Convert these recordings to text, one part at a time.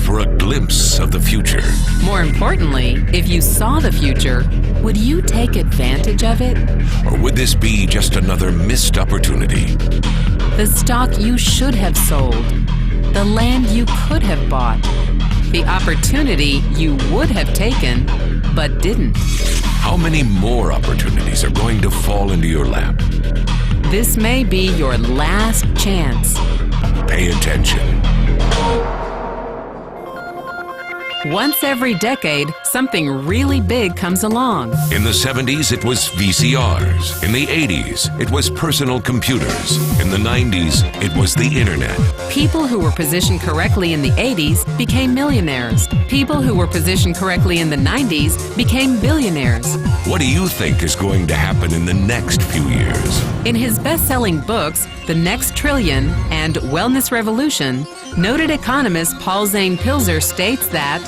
for a glimpse of the future. More importantly, if you saw the future, would you take advantage of it? Or would this be just another missed opportunity? The stock you should have sold, the land you could have bought, the opportunity you would have taken, but didn't. How many more opportunities are going to fall into your lap? This may be your last chance. Pay attention. Once every decade, something really big comes along. In the 70s, it was VCRs. In the 80s, it was personal computers. In the 90s, it was the internet. People who were positioned correctly in the 80s became millionaires. People who were positioned correctly in the 90s became billionaires. What do you think is going to happen in the next few years? In his best-selling books, The Next Trillion and Wellness Revolution, noted economist Paul Zane Pilzer states that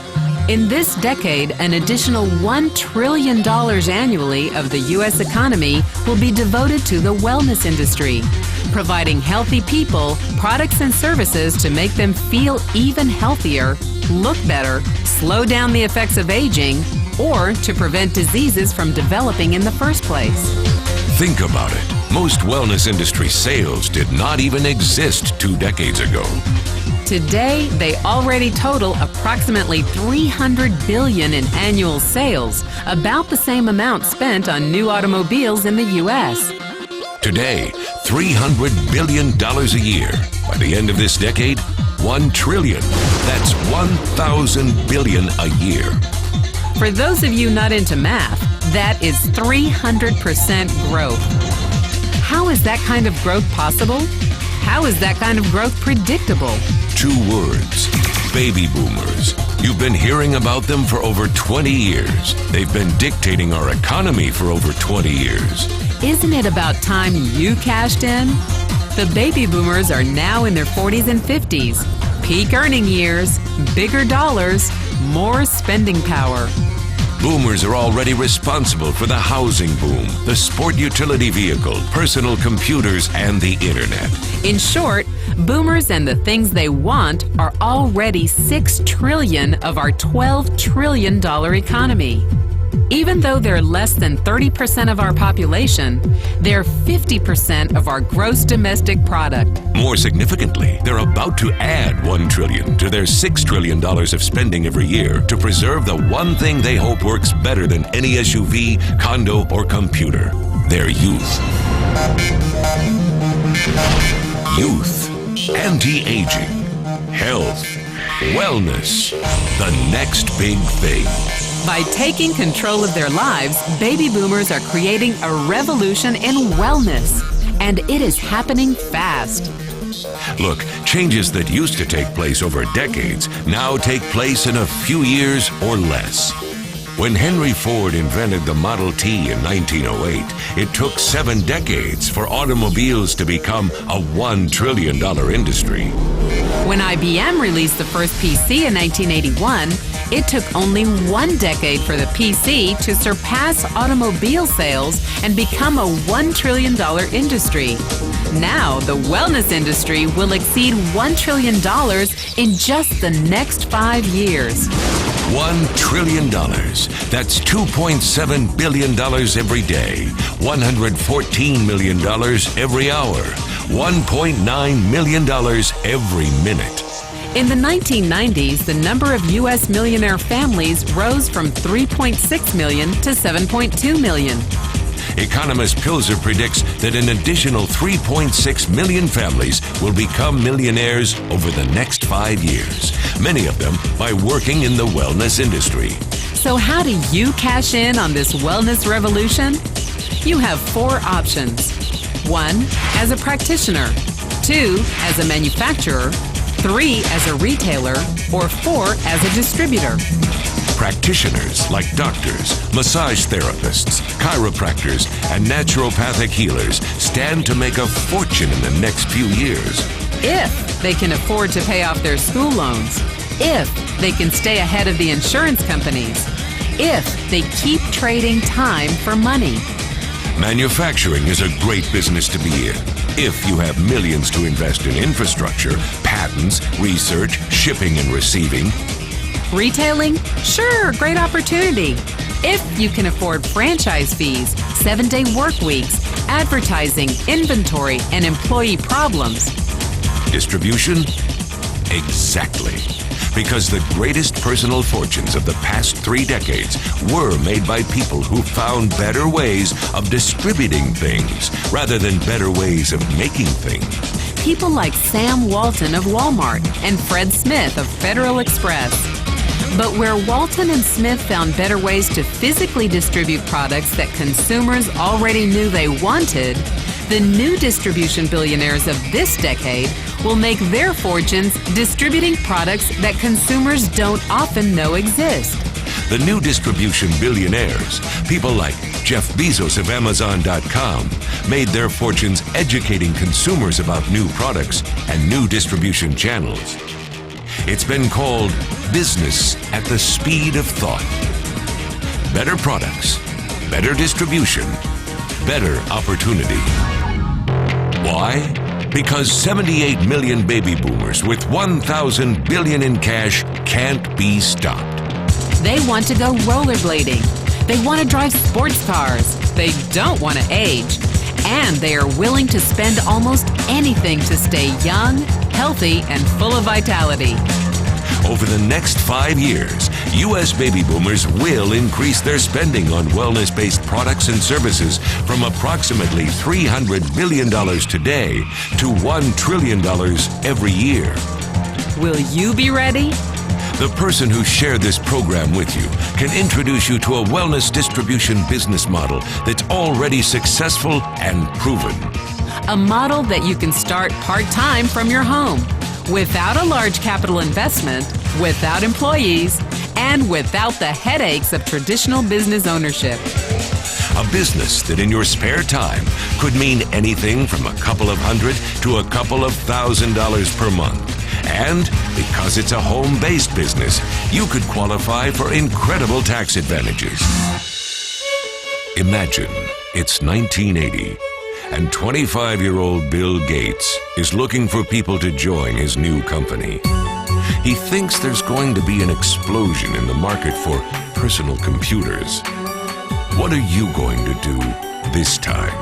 in this decade, an additional $1 trillion annually of the U.S. economy will be devoted to the wellness industry, providing healthy people products and services to make them feel even healthier, look better, slow down the effects of aging, or to prevent diseases from developing in the first place. Think about it. Most wellness industry sales did not even exist 2 decades ago. Today, they already total approximately $300 billion in annual sales, about the same amount spent on new automobiles in the U.S. Today, $300 billion a year. By the end of this decade, $1 trillion. That's 1,000 billion a year. For those of you not into math, that is 300% growth. How is that kind of growth possible? How is that kind of growth predictable? 2 words: baby boomers. You've been hearing about them for over 20 years. They've been dictating our economy for over 20 years. Isn't it about time you cashed in? The baby boomers are now in their 40s and 50s. Peak earning years, bigger dollars, more spending power. Boomers are already responsible for the housing boom, the sport utility vehicle, personal computers, and the internet. In short, boomers and the things they want are already $6 trillion of our $12 trillion economy. Even though they're less than 30% of our population, they're 50% of our gross domestic product. More significantly, they're about to add $1 trillion to their $6 trillion of spending every year to preserve the one thing they hope works better than any SUV, condo, or computer: their youth. Youth, anti-aging, health, wellness, the next big thing. By taking control of their lives, baby boomers are creating a revolution in wellness, and it is happening fast. Look, changes that used to take place over decades now take place in a few years or less. When Henry Ford invented the Model T in 1908, it took 7 decades for automobiles to become a $1 trillion industry. When IBM released the first PC in 1981, it took only 1 decade for the PC to surpass automobile sales and become a $1 trillion industry. Now, the wellness industry will exceed $1 trillion in just the next 5 years. $1 trillion. That's $2.7 billion every day, $114 million every hour, $1.9 million every minute. In the 1990s, the number of U.S. millionaire families rose from 3.6 million to 7.2 million. Economist Pilzer predicts that an additional 3.6 million families will become millionaires over the next 5 years, many of them by working in the wellness industry. So how do you cash in on this wellness revolution? You have 4 options. 1, as a practitioner. 2, as a manufacturer. 3, as a retailer. Or 4, as a distributor. Practitioners like doctors, massage therapists, chiropractors, and naturopathic healers stand to make a fortune in the next few years. If they can afford to pay off their school loans. If they can stay ahead of the insurance companies. If they keep trading time for money. Manufacturing is a great business to be in if you have millions to invest in infrastructure, patents, research, shipping and receiving. Retailing? Sure, great opportunity. If you can afford franchise fees, 7-day work weeks, advertising, inventory, and employee problems. Distribution? Exactly. Because the greatest personal fortunes of the past 3 decades were made by people who found better ways of distributing things rather than better ways of making things. People like Sam Walton of Walmart and Fred Smith of Federal Express. But where Walton and Smith found better ways to physically distribute products that consumers already knew they wanted, the new distribution billionaires of this decade will make their fortunes distributing products that consumers don't often know exist. The new distribution billionaires, people like Jeff Bezos of Amazon.com, made their fortunes educating consumers about new products and new distribution channels. It's been called business at the speed of thought. Better products, better distribution, better opportunity. Why? Because 78 million baby boomers with 1,000 billion in cash can't be stopped. They want to go rollerblading. They want to drive sports cars. They don't want to age. And they are willing to spend almost anything to stay young, healthy, and full of vitality. Over the next 5 years, U.S. baby boomers will increase their spending on wellness-based products and services from approximately $300 billion today to $1 trillion every year. Will you be ready? The person who shared this program with you can introduce you to a wellness distribution business model that's already successful and proven. A model that you can start part-time from your home, without a large capital investment, without employees, and without the headaches of traditional business ownership. A business that in your spare time could mean anything from a couple of hundred to a couple of $1,000s per month. And because it's a home-based business, you could qualify for incredible tax advantages. Imagine it's 1980. And 25-year-old Bill Gates is looking for people to join his new company. He thinks there's going to be an explosion in the market for personal computers. What are you going to do this time?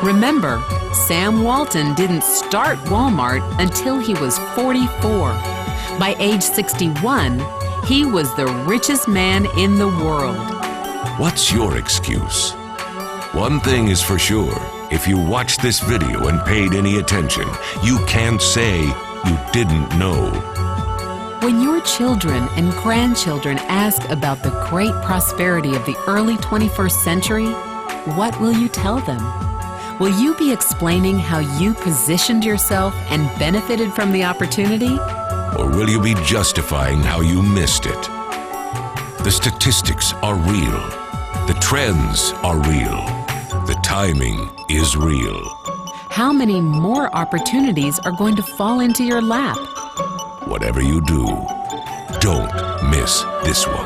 Remember, Sam Walton didn't start Walmart until he was 44. By age 61, he was the richest man in the world. What's your excuse? One thing is for sure, if you watched this video and paid any attention, you can't say you didn't know. When your children and grandchildren ask about the great prosperity of the early 21st century, what will you tell them? Will you be explaining how you positioned yourself and benefited from the opportunity? Or will you be justifying how you missed it? The statistics are real. The trends are real. The timing is real. How many more opportunities are going to fall into your lap? Whatever you do, don't miss this one.